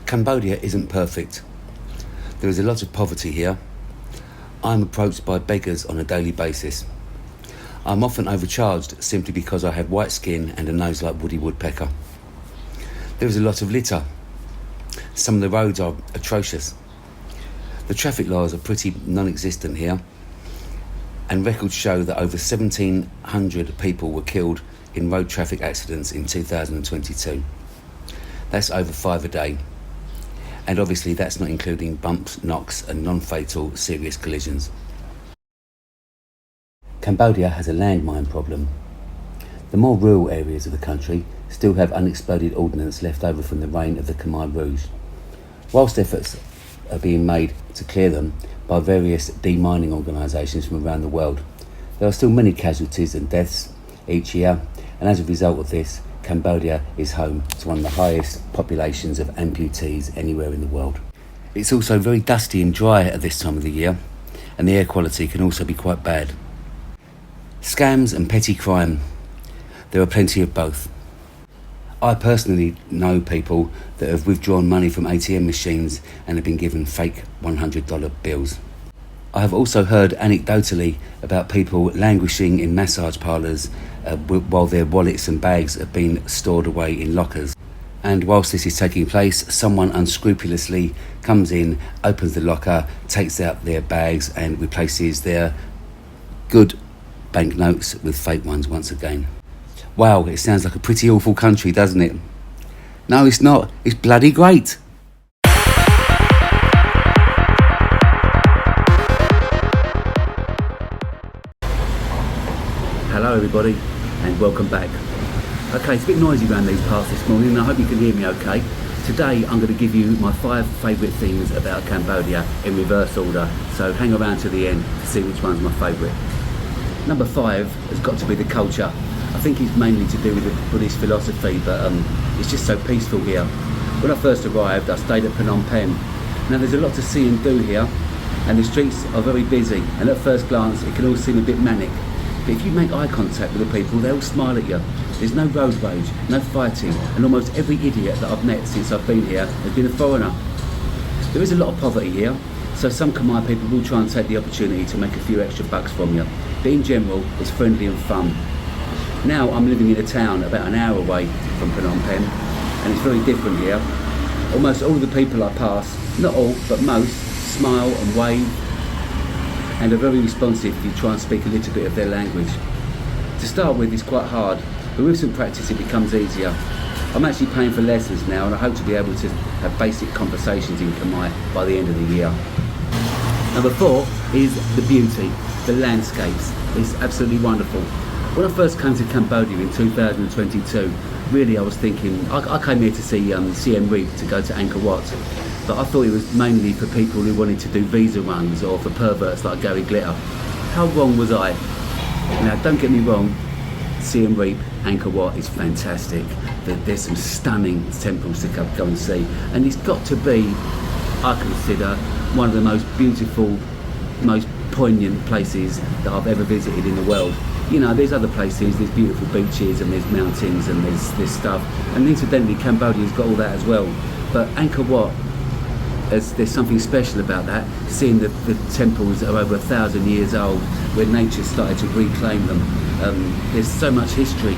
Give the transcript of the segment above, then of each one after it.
Cambodia isn't perfect. There is a lot of poverty here. I'm approached by beggars on a daily basis. I'm often overcharged simply because I have white skin and a nose like Woody Woodpecker. There is a lot of litter. Some of the roads are atrocious. The traffic laws are pretty non-existent here, and records show that over 1,700 people were killed in road traffic accidents in 2022. That's over 5 a day. And obviously that's not including bumps, knocks and non-fatal serious collisions. Cambodia has a landmine problem. The more rural areas of the country still have unexploded ordnance left over from the reign of the Khmer Rouge. Whilst efforts are being made to clear them by various demining organisations from around the world, there are still many casualties and deaths each year, and as a result of this, Cambodia is home to one of the highest populations of amputees anywhere in the world. It's also very dusty and dry at this time of the year, and the air quality can also be quite bad. Scams and petty crime. There are plenty of both. I personally know people that have withdrawn money from ATM machines and have been given fake $100 bills. I have also heard anecdotally about people languishing in massage parlours while their wallets and bags have been stored away in lockers. And whilst this is taking place, someone unscrupulously comes in, opens the locker, takes out their bags and replaces their good banknotes with fake ones once again. Wow, it sounds like a pretty awful country, doesn't it? No, it's not. It's bloody great. Hello everybody, and welcome back. Okay, it's a bit noisy around these parts this morning, and I hope you can hear me okay. Today I'm going to give you my 5 favourite things about Cambodia in reverse order, so hang around to the end to see which one's my favourite. Number 5 has got to be the culture. I think it's mainly to do with the Buddhist philosophy, but it's just so peaceful here. When I first arrived, I stayed at Phnom Penh. Now there's a lot to see and do here, and the streets are very busy, and at first glance it can all seem a bit manic. But if you make eye contact with the people, they'll smile at you. There's no road rage, no fighting, and almost every idiot that I've met since I've been here has been a foreigner. There is a lot of poverty here, so some Khmer people will try and take the opportunity to make a few extra bucks from you. But in general, it's friendly and fun. Now I'm living in a town about an hour away from Phnom Penh, and it's very different here. Almost all of the people I pass, not all, but most, smile and wave, and are very responsive if you try and speak a little bit of their language. To start with, it's quite hard, but with some practice it becomes easier. I'm actually paying for lessons now, and I hope to be able to have basic conversations in Khmer by the end of the year. Number 4 is the beauty, the landscapes. It's absolutely wonderful. When I first came to Cambodia in 2022, really I was thinking, I came here to see Siem Reap, to go to Angkor Wat, but I thought it was mainly for people who wanted to do visa runs or for perverts like Gary Glitter. How wrong was I? Now don't get me wrong, Siem Reap, Angkor Wat is fantastic. There's some stunning temples to go and see, and it's got to be, I consider, one of the most beautiful, most poignant places that I've ever visited in the world. You know, there's other places, there's beautiful beaches and there's mountains and there's stuff, and incidentally Cambodia's got all that as well, but Angkor Wat, there's something special about that, seeing the temples that are over 1,000 years old, where nature started to reclaim them. There's so much history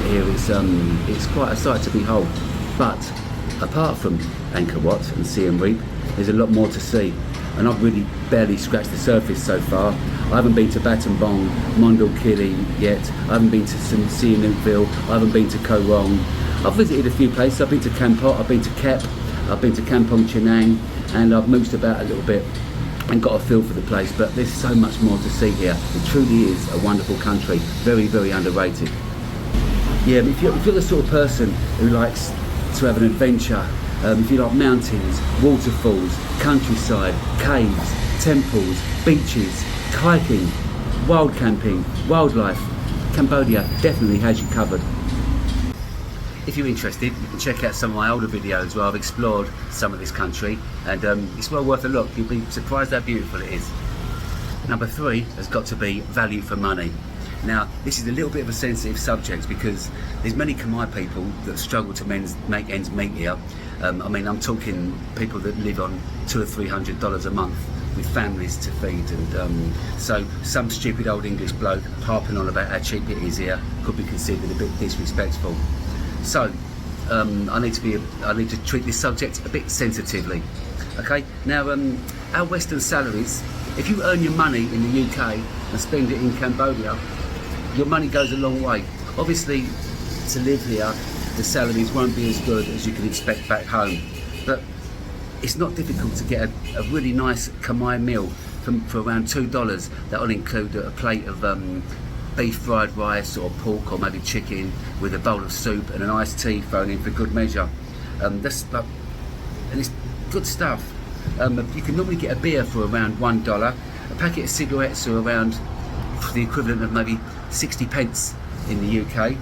here, it's quite a sight to behold. But apart from Angkor Wat and Siem Reap, there's a lot more to see, and I've really barely scratched the surface so far. I haven't been to Battambang, Mondulkiri yet, I haven't been to Sihanoukville, I haven't been to Koh Rong. I've visited a few places, I've been to Kampot, I've been to Kep, I've been to Kampong Chenang, and I've moosed about a little bit and got a feel for the place, but there's so much more to see here. It truly is a wonderful country, very, very underrated. Yeah, if you're the sort of person who likes to have an adventure, if you like mountains, waterfalls, countryside, caves, temples, beaches, hiking, wild camping, wildlife, Cambodia definitely has you covered. If you're interested, you can check out some of my older videos where I've explored some of this country, and it's well worth a look. You'll be surprised how beautiful it is. Number 3 has got to be value for money. Now, this is a little bit of a sensitive subject because there's many Khmer people that struggle to make ends meet here. I mean, I'm talking people that live on $200 or $300 a month with families to feed, and so some stupid old English bloke harping on about how cheap it is here could be considered a bit disrespectful. So I need to treat this subject a bit sensitively. Okay, now our Western salaries, if you earn your money in the UK and spend it in Cambodia, your money goes a long way. Obviously, to live here, the salaries won't be as good as you can expect back home, but it's not difficult to get a really nice Khmer meal for around $2. That will include a plate of beef fried rice or pork or maybe chicken with a bowl of soup and an iced tea thrown in for good measure. And it's good stuff. You can normally get a beer for around $1. A packet of cigarettes are around the equivalent of maybe 60 pence in the UK,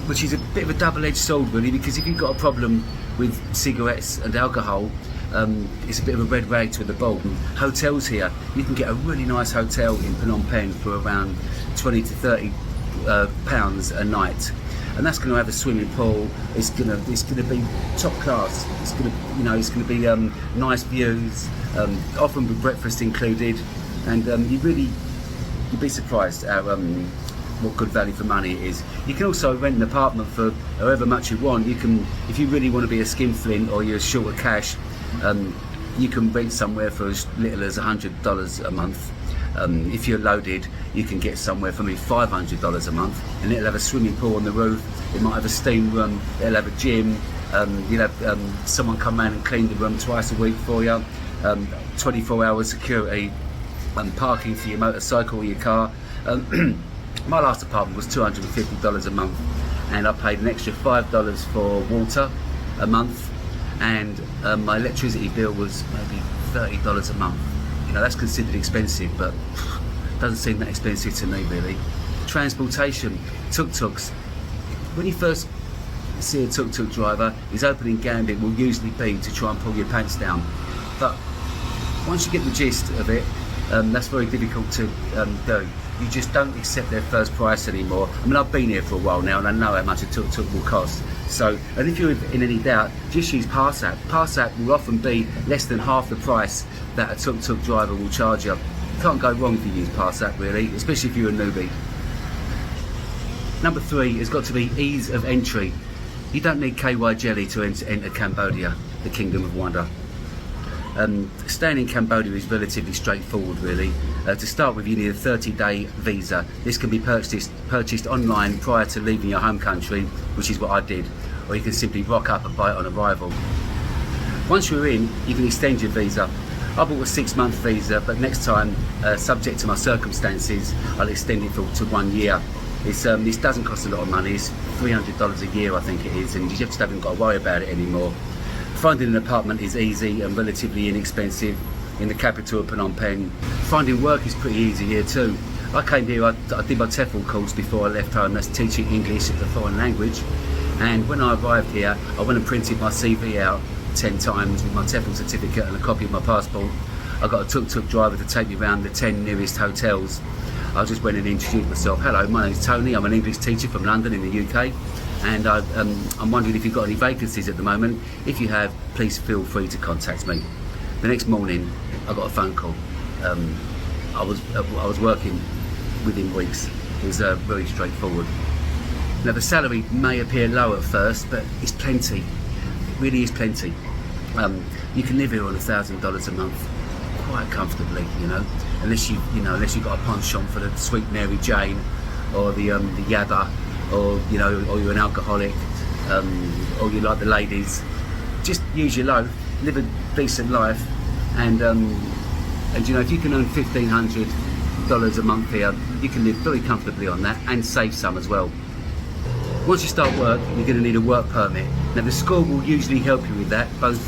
which is a bit of a double-edged sword really, because if you've got a problem with cigarettes and alcohol, it's a bit of a red rag to the bull. Hotels here, you can get a really nice hotel in Phnom Penh for around 20 to 30 pounds a night, and that's going to have a swimming pool. It's going to be top class. It's going to be nice views, often with breakfast included, and you'd be surprised at what good value for money it is. You can also rent an apartment for however much you want. You can, if you really want to be a skinflint or you're short of cash, you can rent somewhere for as little as $100 a month. If you're loaded, you can get somewhere for maybe $500 a month, and it'll have a swimming pool on the roof. It might have a steam room. It'll have a gym. You'll have someone come around and clean the room twice a week for you. 24-hour security, parking for your motorcycle or your car. My last apartment was $250 a month, and I paid an extra $5 for water a month, and my electricity bill was maybe $30 a month. You know, that's considered expensive, but doesn't seem that expensive to me really. Transportation, tuk-tuks. When you first see a tuk-tuk driver, his opening gambit will usually be to try and pull your pants down, but once you get the gist of it, that's very difficult to do. You just don't accept their first price anymore. I mean, I've been here for a while now and I know how much a tuk-tuk will cost. So, and if you're in any doubt, just use PassApp. PassApp will often be less than half the price that a tuk-tuk driver will charge you. You can't go wrong if you use PassApp really, especially if you're a newbie. Number 3 has got to be ease of entry. You don't need KY jelly to enter Cambodia, the Kingdom of Wonder. Staying in Cambodia is relatively straightforward really. To start with, you need a 30-day visa. This can be purchased online prior to leaving your home country, which is what I did, or you can simply rock up and buy it on arrival. Once you're in, you can extend your visa. I bought a 6-month visa, but next time, subject to my circumstances, I'll extend it to 1 year. This doesn't cost a lot of money. It's $300 a year I think it is, and you just haven't got to worry about it anymore. Finding an apartment is easy and relatively inexpensive in the capital of Phnom Penh. Finding work is pretty easy here too. I came here, I did my TEFL course before I left home, that's teaching English as a foreign language. And when I arrived here, I went and printed my CV out 10 times with my TEFL certificate and a copy of my passport. I got a tuk-tuk driver to take me around the 10 nearest hotels. I just went and introduced myself. Hello, my name's Tony, I'm an English teacher from London in the UK. And I'm wondering if you've got any vacancies at the moment. If you have, please feel free to contact me. The next morning, I got a phone call. I was working within weeks. It was very straightforward. Now the salary may appear low at first, but it's plenty. It really is plenty. You can live here on $1,000 a month quite comfortably, you know, unless you've got a penchant for the Sweet Mary Jane or the Yabba, or or you're an alcoholic, or you like the ladies. Just use your loaf, live a decent life, and if you can earn $1,500 a month here, you can live very comfortably on that and save some as well. Once you start work, you're going to need a work permit. Now the school will usually help you with that, both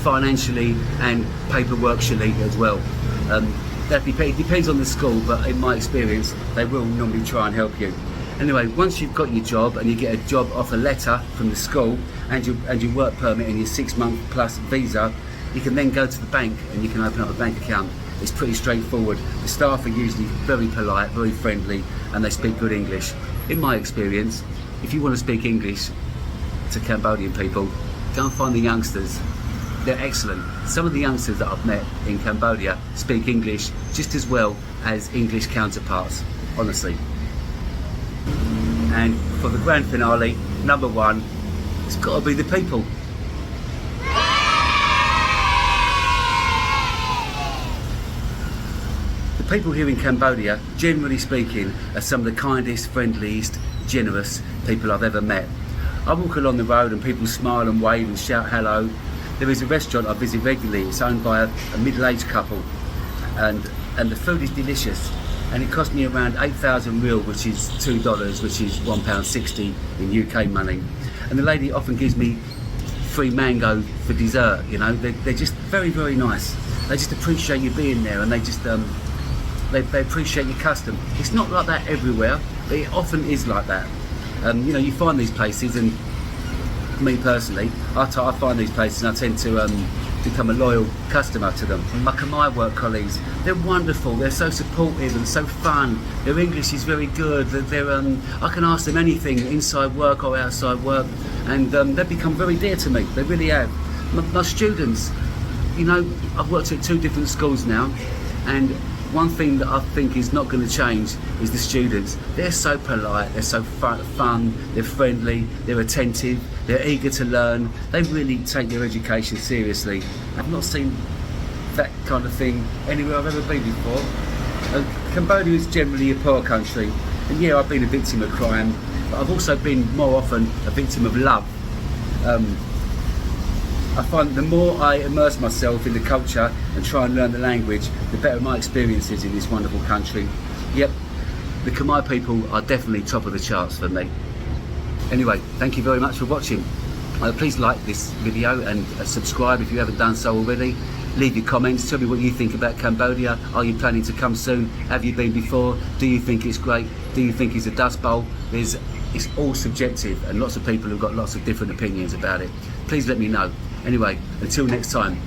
financially and paperworkly as well. It depends on the school, but in my experience, they will normally try and help you. Anyway, once you've got your job and you get a job offer letter from the school and your work permit and your 6-month plus visa, you can then go to the bank and you can open up a bank account. It's pretty straightforward. The staff are usually very polite, very friendly, and they speak good English. In my experience, if you want to speak English to Cambodian people, Go and find the youngsters. They're excellent. Some of the youngsters that I've met in Cambodia speak English just as well as English counterparts, honestly. And for the grand finale, number one, it's got to be the people. The people here in Cambodia, generally speaking, are some of the kindest, friendliest, generous people I've ever met. I walk along the road and people smile and wave and shout hello. There is a restaurant I visit regularly. It's owned by a middle-aged couple, and the food is delicious. And it cost me around 8,000 real, which is $2, which is £1.60 in UK money. And the lady often gives me free mango for dessert. You know, they're just very, very nice. They just appreciate you being there, and they just they appreciate your custom. It's not like that everywhere, but it often is like that. You know, you find these places, and me personally, I find these places and I tend to become a loyal customer to them. My Khmer work colleagues, they're wonderful, they're so supportive and so fun. Their English is very good. I can ask them anything, inside work or outside work, and they've become very dear to me, they really have. My students, you know, I've worked at 2 different schools now, and one thing that I think is not going to change is the students. They're so polite, they're so fun, they're friendly, they're attentive, they're eager to learn. They really take their education seriously. I've not seen that kind of thing anywhere I've ever been before. Cambodia is generally a poor country, and yeah, I've been a victim of crime, but I've also been more often a victim of love. I find the more I immerse myself in the culture and try and learn the language, the better my experiences in this wonderful country. Yep, the Khmer people are definitely top of the charts for me. Anyway, thank you very much for watching. Please like this video and subscribe if you haven't done so already. Leave your comments, tell me what you think about Cambodia. Are you planning to come soon? Have you been before? Do you think it's great? Do you think it's a dust bowl? It's all subjective, and lots of people have got lots of different opinions about it. Please let me know. Anyway, until next time,